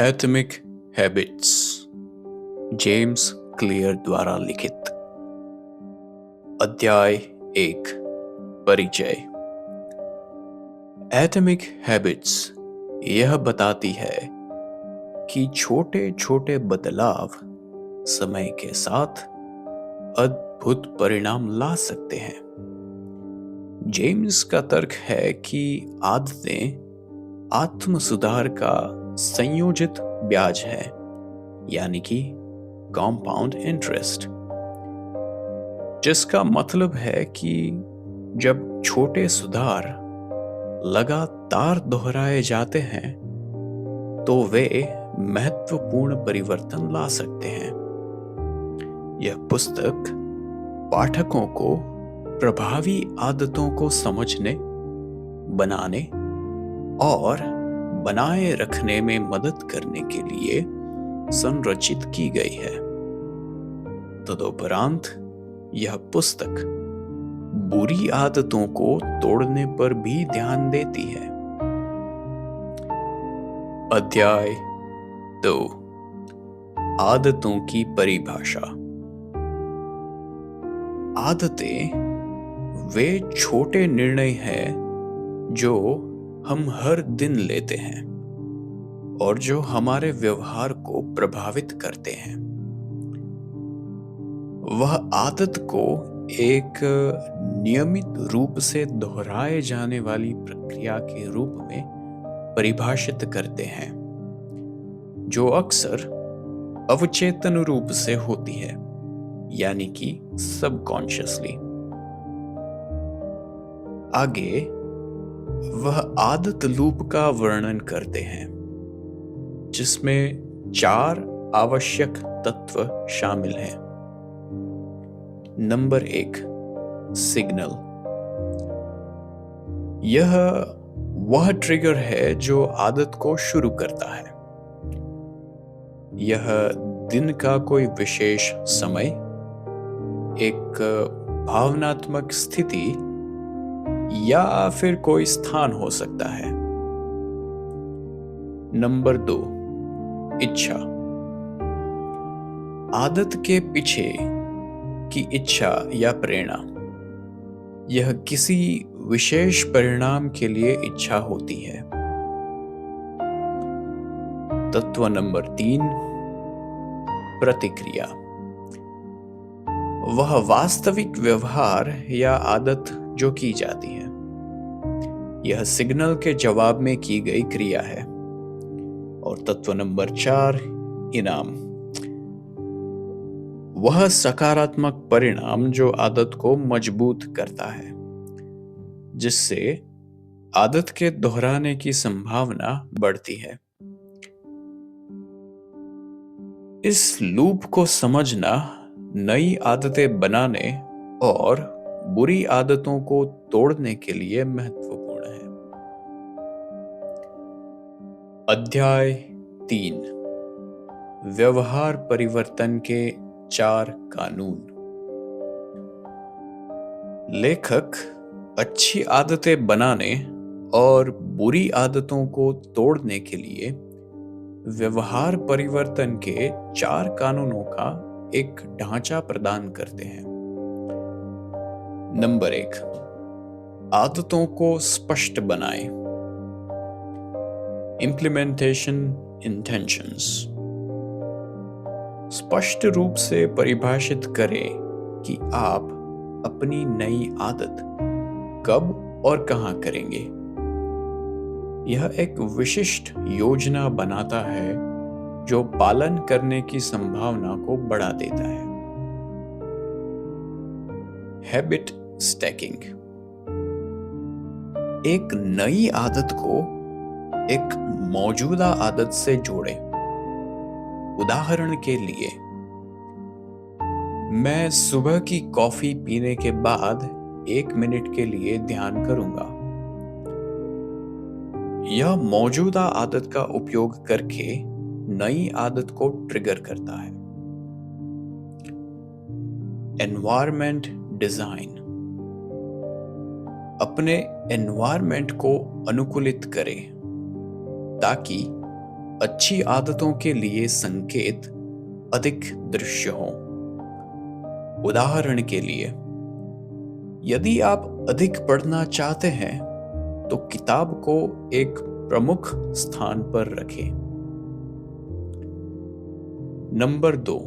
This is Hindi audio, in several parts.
एटॉमिक हैबिट्स, जेम्स क्लियर द्वारा लिखित। अध्याय 1, परिचय। एटॉमिक हैबिट्स यह बताती है कि छोटे छोटे बदलाव समय के साथ अद्भुत परिणाम ला सकते हैं। जेम्स का तर्क है कि आदतें आत्म सुधार का संयोजित ब्याज है, यानी कि कंपाउंड इंटरेस्ट, जिसका मतलब है कि जब छोटे सुधार लगातार दोहराए जाते हैं तो वे महत्वपूर्ण परिवर्तन ला सकते हैं। यह पुस्तक पाठकों को प्रभावी आदतों को समझने, बनाने और बनाए रखने में मदद करने के लिए संरचित की गई है। तदुपरांत यह पुस्तक बुरी आदतों को तोड़ने पर भी ध्यान देती है। अध्याय 2, आदतों की परिभाषा। आदतें वे छोटे निर्णय हैं जो हम हर दिन लेते हैं और जो हमारे व्यवहार को प्रभावित करते हैं। वह आदत को एक नियमित रूप से दोहराए जाने वाली प्रक्रिया के रूप में परिभाषित करते हैं, जो अक्सर अवचेतन रूप से होती है, यानी कि सबकॉन्शियसली। आगे वह आदत लूप का वर्णन करते हैं, जिसमें 4 आवश्यक तत्व शामिल हैं। Number 1, signal. यह वह ट्रिगर है जो आदत को शुरू करता है। यह दिन का कोई विशेष समय, एक भावनात्मक स्थिति या फिर कोई स्थान हो सकता है। नंबर 2, इच्छा। आदत के पीछे की इच्छा या प्रेरणा, यह किसी विशेष परिणाम के लिए इच्छा होती है। तत्व नंबर 3, प्रतिक्रिया। वह वास्तविक व्यवहार या आदत जो की जाती है, यह सिग्नल के जवाब में की गई क्रिया है। और तत्व नंबर 4, इनाम। वह सकारात्मक परिणाम जो आदत को मजबूत करता है, जिससे आदत के दोहराने की संभावना बढ़ती है। इस लूप को समझना नई आदतें बनाने और बुरी आदतों को तोड़ने के लिए महत्वपूर्ण है। अध्याय 3, व्यवहार परिवर्तन के 4 कानून। लेखक अच्छी आदतें बनाने और बुरी आदतों को तोड़ने के लिए व्यवहार परिवर्तन के 4 कानूनों का एक ढांचा प्रदान करते हैं। नंबर 1, आदतों को स्पष्ट बनाएं। Implementation intentions. स्पष्ट रूप से परिभाषित करें कि आप अपनी नई आदत कब और कहां करेंगे। यह एक विशिष्ट योजना बनाता है जो पालन करने की संभावना को बढ़ा देता है। Habit stacking. एक नई आदत को एक मौजूदा आदत से जोड़ें। उदाहरण के लिए, मैं सुबह की कॉफी पीने के बाद 1 मिनट के लिए ध्यान करूंगा। यह मौजूदा आदत का उपयोग करके नई आदत को ट्रिगर करता है। Environment design. अपने एनवायरनमेंट को अनुकूलित करें ताकि अच्छी आदतों के लिए संकेत अधिक दृश्य हों। उदाहरण के लिए, यदि आप अधिक पढ़ना चाहते हैं तो किताब को एक प्रमुख स्थान पर रखें। नंबर 2,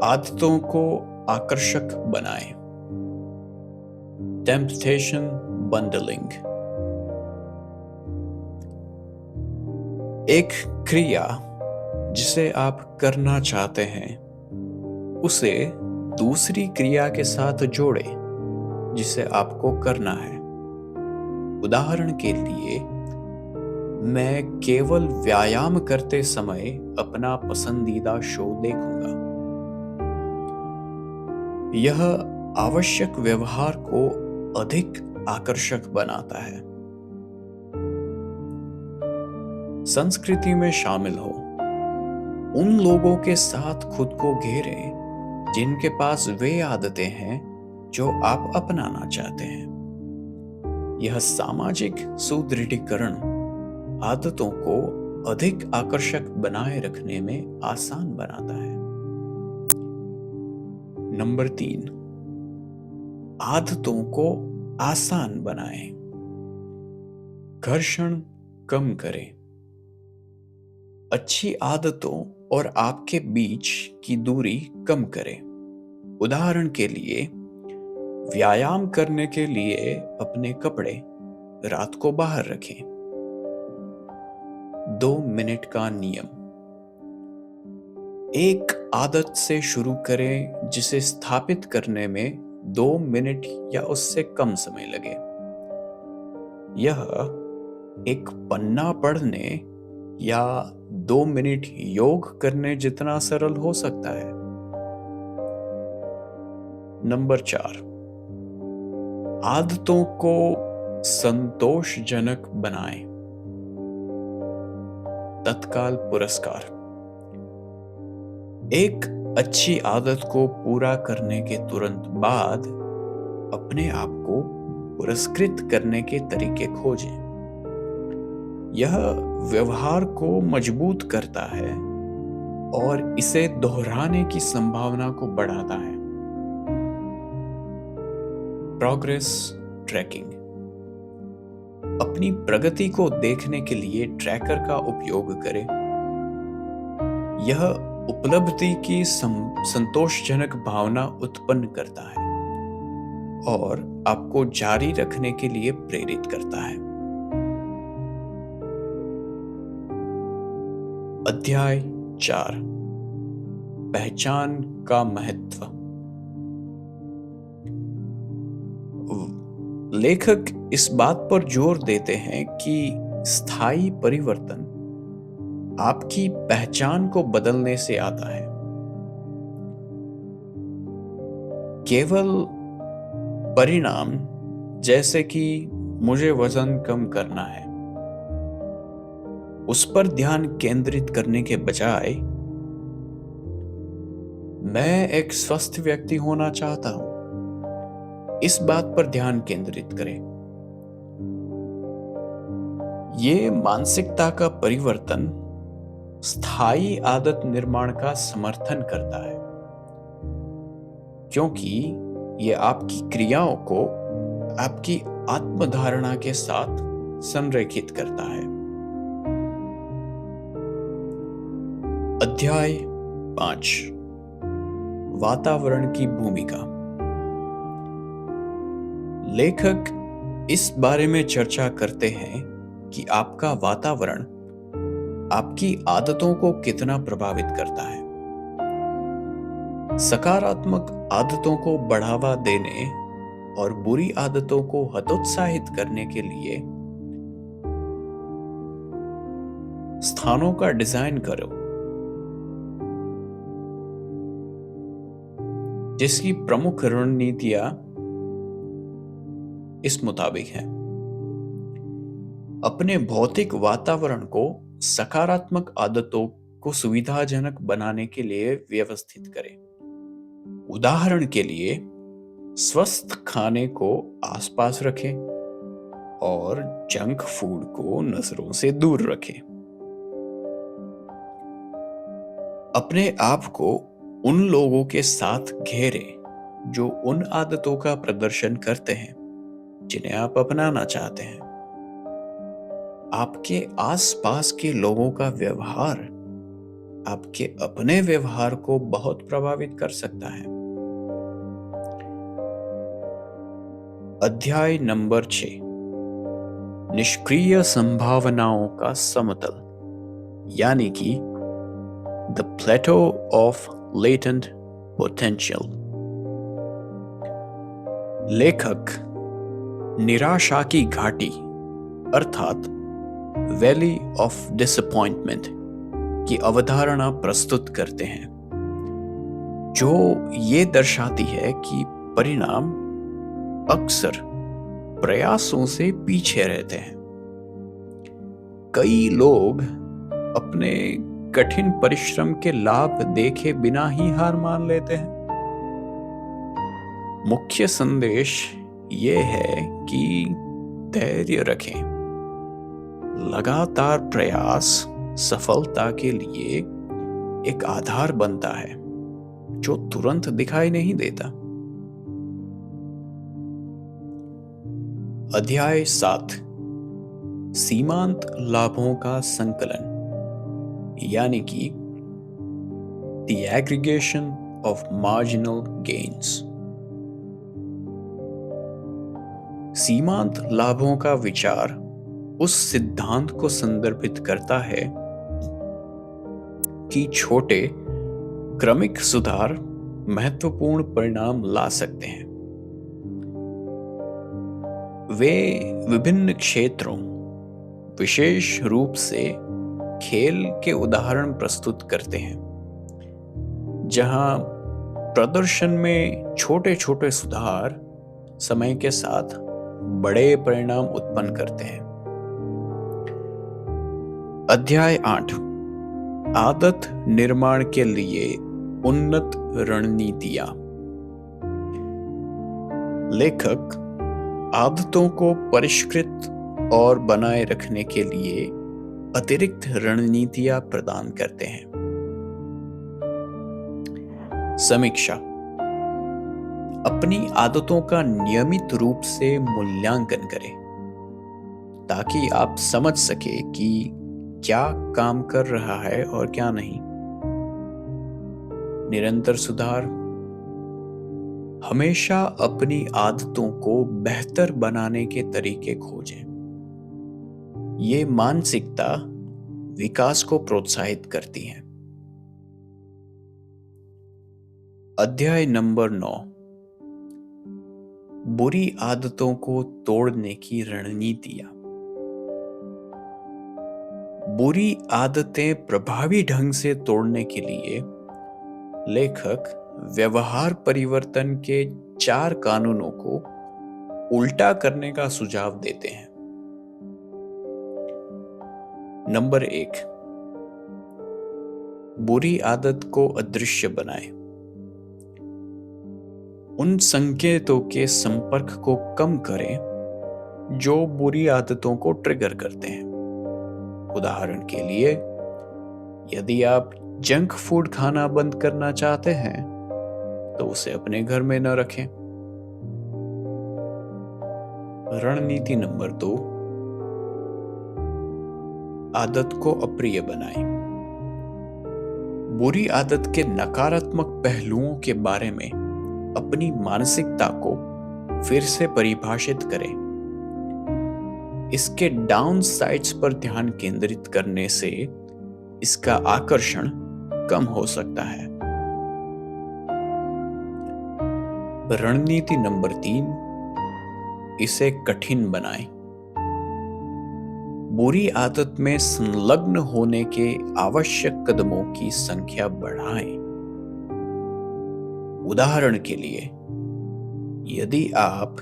आदतों को आकर्षक बनाएं। Temptation bundling. एक क्रिया जिसे आप करना चाहते हैं उसे दूसरी क्रिया के साथ जोड़ें जिसे आपको करना है। उदाहरण के लिए, मैं केवल व्यायाम करते समय अपना पसंदीदा शो देखूंगा। यह आवश्यक व्यवहार को अधिक आकर्षक बनाता है। संस्कृति में शामिल हो। उन लोगों के साथ खुद को घेरें जिनके पास वे आदतें हैं जो आप अपनाना चाहते हैं। यह सामाजिक सुदृढ़ीकरण आदतों को अधिक आकर्षक बनाए रखने में आसान बनाता है। नंबर 3, आदतों को आसान बनाएं। घर्षण कम करें। अच्छी आदतों और आपके बीच की दूरी कम करें। उदाहरण के लिए, व्यायाम करने के लिए अपने कपड़े रात को बाहर रखें। 2 मिनट का नियम। एक आदत से शुरू करें जिसे स्थापित करने में 2 मिनट या उससे कम समय लगे। यह एक पन्ना पढ़ने या 2 मिनट योग करने जितना सरल हो सकता है। नंबर 4, आदतों को संतोषजनक बनाएं। तत्काल पुरस्कार। एक अच्छी आदत को पूरा करने के तुरंत बाद अपने आप को पुरस्कृत करने के तरीके खोजें। यह व्यवहार को मजबूत करता है और इसे दोहराने की संभावना को बढ़ाता है। Progress tracking. अपनी प्रगति को देखने के लिए ट्रैकर का उपयोग करें। यह उपलब्धि की संतोषजनक भावना उत्पन्न करता है और आपको जारी रखने के लिए प्रेरित करता है। अध्याय 4, पहचान का महत्व। लेखक इस बात पर जोर देते हैं कि स्थायी परिवर्तन आपकी पहचान को बदलने से आता है। केवल परिणाम जैसे कि मुझे वजन कम करना है, उस पर ध्यान केंद्रित करने के बजाय मैं एक स्वस्थ व्यक्ति होना चाहता हूं, इस बात पर ध्यान केंद्रित करें। ये मानसिकता का परिवर्तन स्थायी आदत निर्माण का समर्थन करता है, क्योंकि ये आपकी क्रियाओं को आपकी आत्मधारणा के साथ संरेखित करता है। अध्याय 5, वातावरण की भूमिका। लेखक इस बारे में चर्चा करते हैं कि आपका वातावरण आपकी आदतों को कितना प्रभावित करता है। सकारात्मक आदतों को बढ़ावा देने और बुरी आदतों को हतोत्साहित करने के लिए स्थानों का डिजाइन करो जिसकी प्रमुख रणनीतियां इस मुताबिक है। अपने भौतिक वातावरण को सकारात्मक आदतों को सुविधाजनक बनाने के लिए व्यवस्थित करें। उदाहरण के लिए, स्वस्थ खाने को आसपास रखें और जंक फूड को नजरों से दूर रखें। अपने आप को उन लोगों के साथ घेरें जो उन आदतों का प्रदर्शन करते हैं जिन्हें आप अपनाना चाहते हैं। आपके आसपास के लोगों का व्यवहार आपके अपने व्यवहार को बहुत प्रभावित कर सकता है। अध्याय नंबर 6, निष्क्रिय संभावनाओं का समतल, यानी कि the plateau of latent potential. लेखक निराशा की घाटी अर्थात वैली ऑफ डिसअपॉइंटमेंट की अवधारणा प्रस्तुत करते हैं, जो ये दर्शाती है कि परिणाम अक्सर प्रयासों से पीछे रहते हैं। कई लोग अपने कठिन परिश्रम के लाभ देखे बिना ही हार मान लेते हैं। मुख्य संदेश ये है कि धैर्य रखें। लगातार प्रयास सफलता के लिए एक आधार बनता है जो तुरंत दिखाई नहीं देता। अध्याय 7, सीमांत लाभों का संकलन, यानी कि the aggregation of marginal gains. सीमांत लाभों का विचार उस सिद्धांत को संदर्भित करता है कि छोटे क्रमिक सुधार महत्वपूर्ण परिणाम ला सकते हैं। वे विभिन्न क्षेत्रों, विशेष रूप से खेल के उदाहरण प्रस्तुत करते हैं, जहां प्रदर्शन में छोटे छोटे सुधार समय के साथ बड़े परिणाम उत्पन्न करते हैं। अध्याय 8, आदत निर्माण के लिए उन्नत रणनीतियां। लेखक आदतों को परिष्कृत और बनाए रखने के लिए अतिरिक्त रणनीतियां प्रदान करते हैं। समीक्षा, अपनी आदतों का नियमित रूप से मूल्यांकन करें ताकि आप समझ सके कि क्या काम कर रहा है और क्या नहीं। निरंतर सुधार, हमेशा अपनी आदतों को बेहतर बनाने के तरीके खोजें। ये मानसिकता विकास को प्रोत्साहित करती है। अध्याय नंबर 9, बुरी आदतों को तोड़ने की रणनीतियां। बुरी आदतें प्रभावी ढंग से तोड़ने के लिए लेखक व्यवहार परिवर्तन के 4 कानूनों को उल्टा करने का सुझाव देते हैं। नंबर 1, बुरी आदत को अदृश्य बनाएं। उन संकेतों के संपर्क को कम करें जो बुरी आदतों को ट्रिगर करते हैं। उदाहरण के लिए, यदि आप जंक फूड खाना बंद करना चाहते हैं तो उसे अपने घर में न रखें। रणनीति नंबर 2, आदत को अप्रिय बनाएं। बुरी आदत के नकारात्मक पहलुओं के बारे में अपनी मानसिकता को फिर से परिभाषित करें। इसके डाउन साइड्स पर ध्यान केंद्रित करने से इसका आकर्षण कम हो सकता है। रणनीति नंबर 3, इसे कठिन बनाएं। बुरी आदत में संलग्न होने के आवश्यक कदमों की संख्या बढ़ाएं। उदाहरण के लिए, यदि आप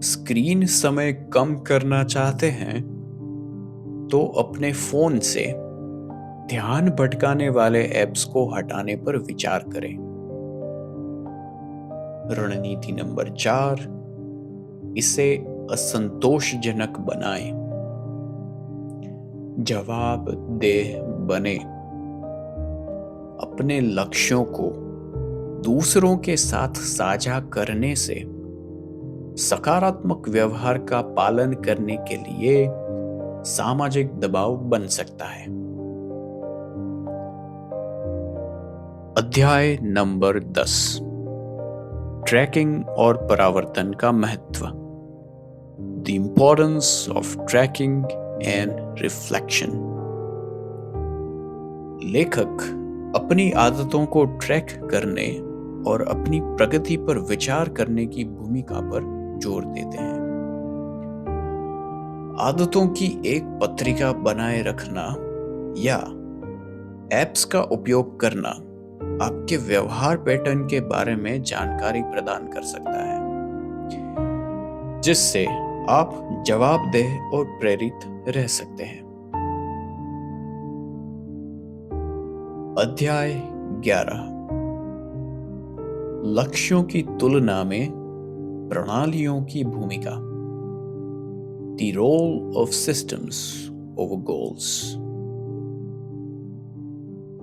स्क्रीन समय कम करना चाहते हैं तो अपने फोन से ध्यान भटकाने वाले ऐप्स को हटाने पर विचार करें। रणनीति नंबर 4, इसे असंतोषजनक बनाएं। जवाबदेह बने। अपने लक्ष्यों को दूसरों के साथ साझा करने से सकारात्मक व्यवहार का पालन करने के लिए सामाजिक दबाव बन सकता है। अध्याय नंबर 10, ट्रैकिंग और परावर्तन का महत्व। The importance of tracking and reflection. लेखक अपनी आदतों को ट्रैक करने और अपनी प्रगति पर विचार करने की भूमिका पर जोर देते हैं। आदतों की एक पत्रिका बनाए रखना या ऐप्स का उपयोग करना आपके व्यवहार पैटर्न के बारे में जानकारी प्रदान कर सकता है, जिससे आप जवाबदेह और प्रेरित रह सकते हैं। अध्याय 11, लक्ष्यों की तुलना में प्रणालियों की भूमिका। The role of systems over goals.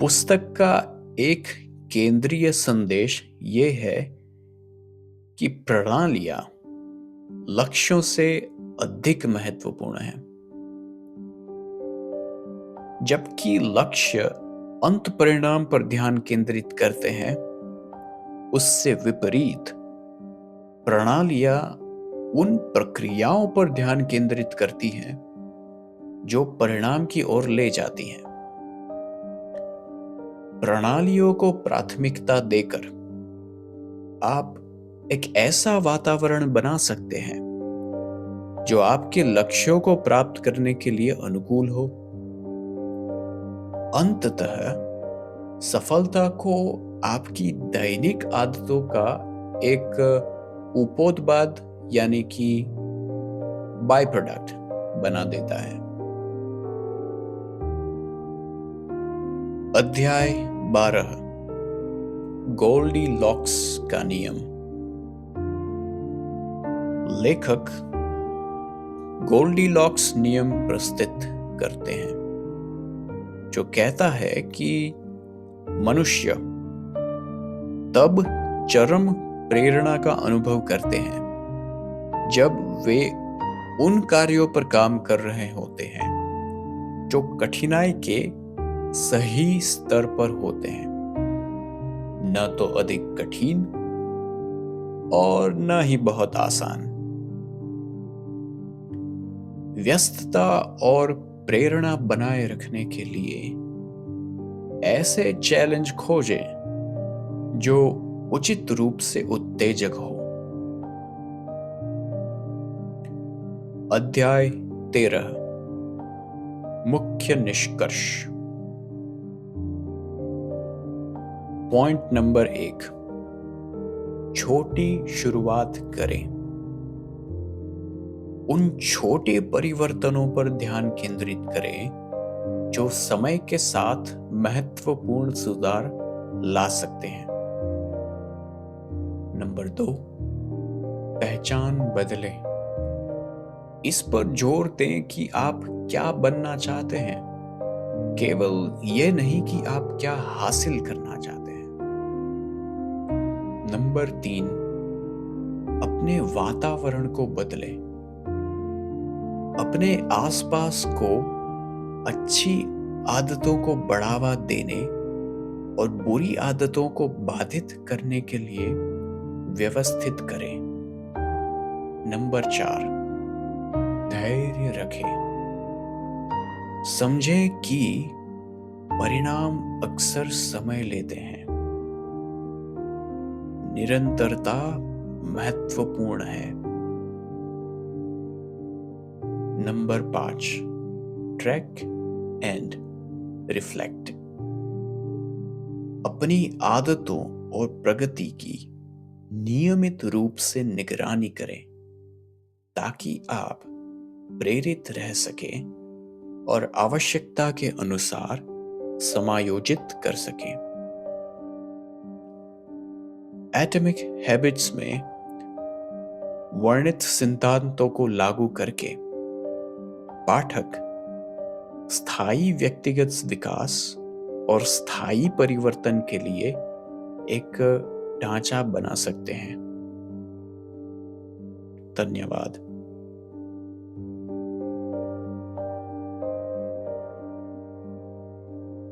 पुस्तक का एक केंद्रीय संदेश ये है कि प्रणालियां लक्ष्यों से अधिक महत्वपूर्ण है। जबकि लक्ष्य अंत परिणाम पर ध्यान केंद्रित करते हैं, उससे विपरीत प्रणालियां उन प्रक्रियाओं पर ध्यान केंद्रित करती हैं जो परिणाम की ओर ले जाती हैं। प्रणालियों को प्राथमिकता देकर आप एक ऐसा वातावरण बना सकते हैं जो आपके लक्ष्यों को प्राप्त करने के लिए अनुकूल हो। अंततः सफलता को आपकी दैनिक आदतों का एक उपोत्पाद यानी कि बाय प्रोडक्ट बना देता है। अध्याय 12, गोल्डीलॉक्स का नियम। लेखक गोल्डीलॉक्स नियम प्रस्तुत करते हैं, जो कहता है कि मनुष्य तब चरम प्रेरणा का अनुभव करते हैं जब वे उन कार्यों पर काम कर रहे होते हैं जो कठिनाई के सही स्तर पर होते हैं, न तो अधिक कठिन और न ही बहुत आसान। व्यस्तता और प्रेरणा बनाए रखने के लिए ऐसे चैलेंज खोजें जो उचित रूप से उत्तेजक हो। अध्याय 13, मुख्य निष्कर्ष। पॉइंट नंबर 1, छोटी शुरुआत करें। उन छोटे परिवर्तनों पर ध्यान केंद्रित करें जो समय के साथ महत्वपूर्ण सुधार ला सकते हैं। नंबर 2, पहचान बदलें। इस पर जोर दें कि आप क्या बनना चाहते हैं, केवल ये नहीं कि आप क्या हासिल करना चाहते हैं। नंबर 3, अपने वातावरण को बदलें। अपने आसपास को अच्छी आदतों को बढ़ावा देने और बुरी आदतों को बाधित करने के लिए व्यवस्थित करें। नंबर 4, धैर्य रखें। समझें कि परिणाम अक्सर समय लेते हैं। निरंतरता महत्वपूर्ण है। Number 5, track and reflect. अपनी आदतों और प्रगति की नियमित रूप से निगरानी करें ताकि आप प्रेरित रह सकें और आवश्यकता के अनुसार समायोजित कर सकें। एटॉमिक हैबिट्स में वर्णित सिद्धांतों को लागू करके पाठक स्थायी व्यक्तिगत विकास और स्थायी परिवर्तन के लिए एक ढांचा बना सकते हैं। धन्यवाद।